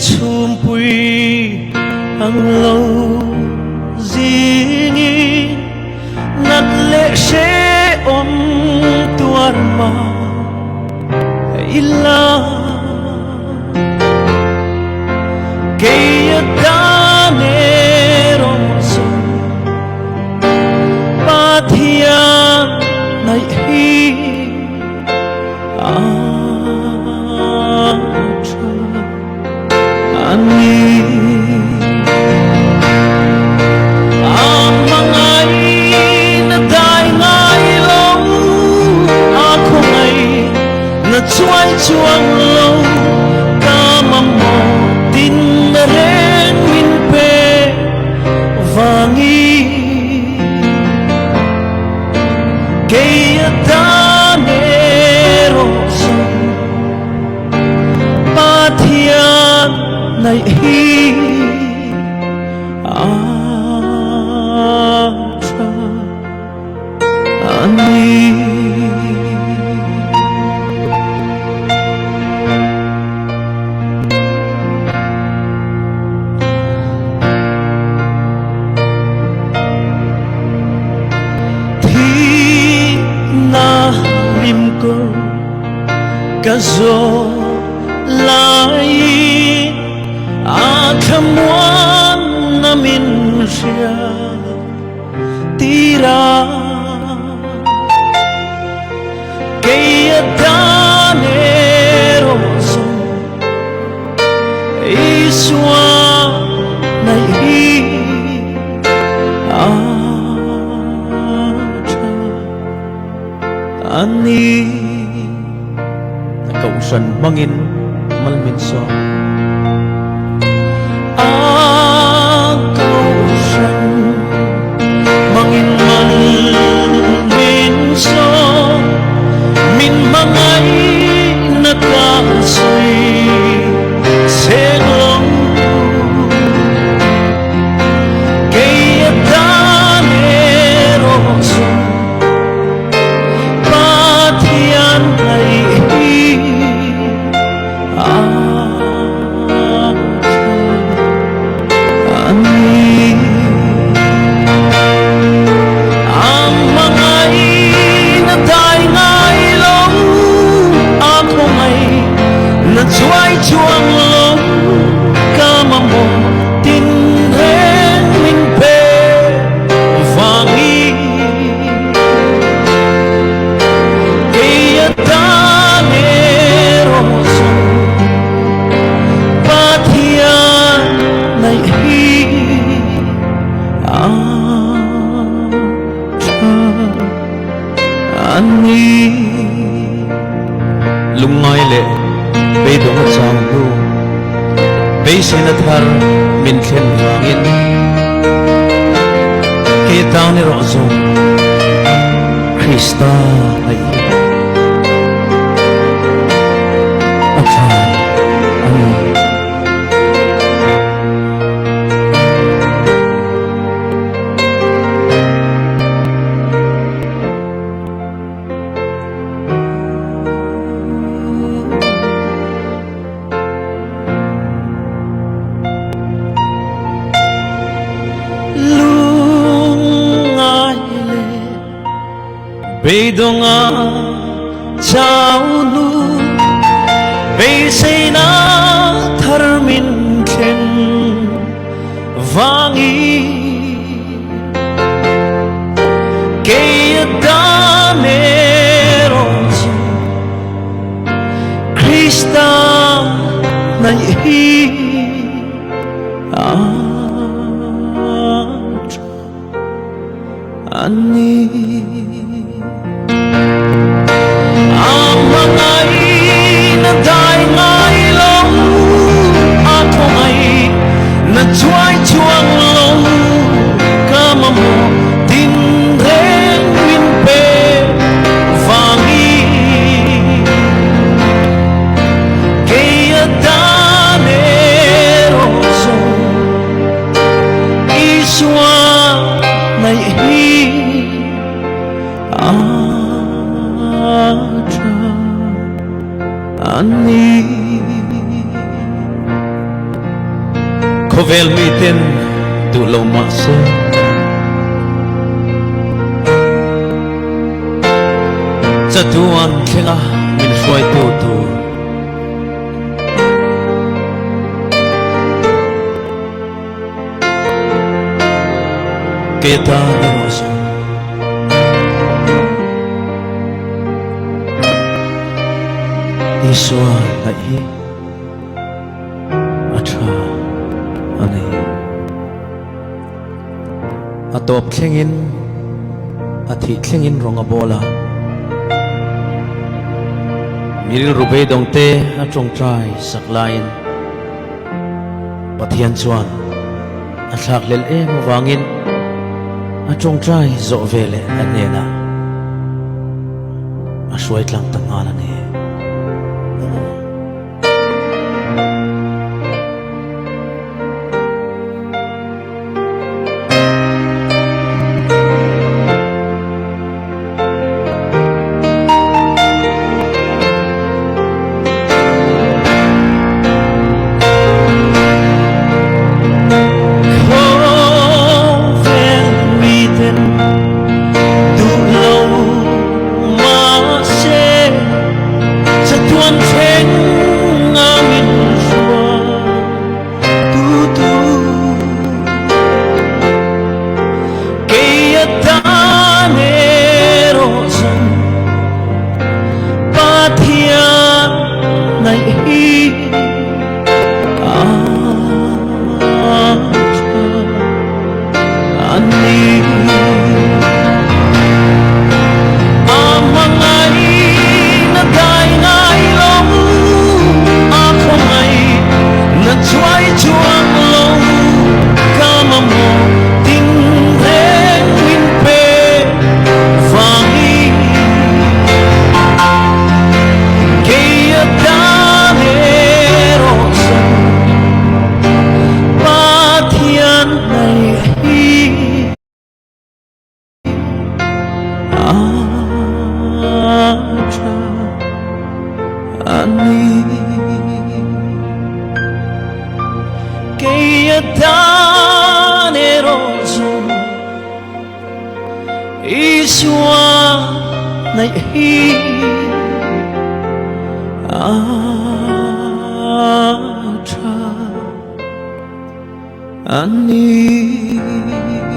chum pui ang lâu zingi nat lệ sẽ ôm tuar ma illa kaya danero son Pathian hnaih atha ani ang mangay na dai ngay lâu ako ngay na chuay chuang lâu kama mo tin na rin min pe vangi kaya danero son Pathian hnaih atha ani ko kazo lai akamuan namin siya tira kaya danero son iswa hnaih ani nakausan mangin malminso kausan mangin malminso min mangay nakasoy selong kaya danero son Pathian hnaih atha ani ang mangay na dai ngay lâu ako ngay na chuay chuang lâu kama mo tin ren min pe vangi kaya danero son Pathian hnaih atha ani lungay le pe dong chang lu pe senathar min khen wangin ke tang ni ro zong Krista hnaih atha ani bây donga chao nu bây say na thar min khen vangi kaya danero son Krista hnaih atha ani ang mangay na dai ngay lâu ako ngay na chuay chuang lâu kama mo tin ren min pe vangi kaya danero son iswa hnaih atha ani khovel mi ten tu lo ma se chatuan khenga min hruai tu tu keta rosa iswa hnaih atha hnaih atop thlengin athi thlengin ronga bola miril rubei dongte atong trai saklain pathian chuan athak lel em wangin atong trai zo vele anena aswai tlang tangala ne hnaih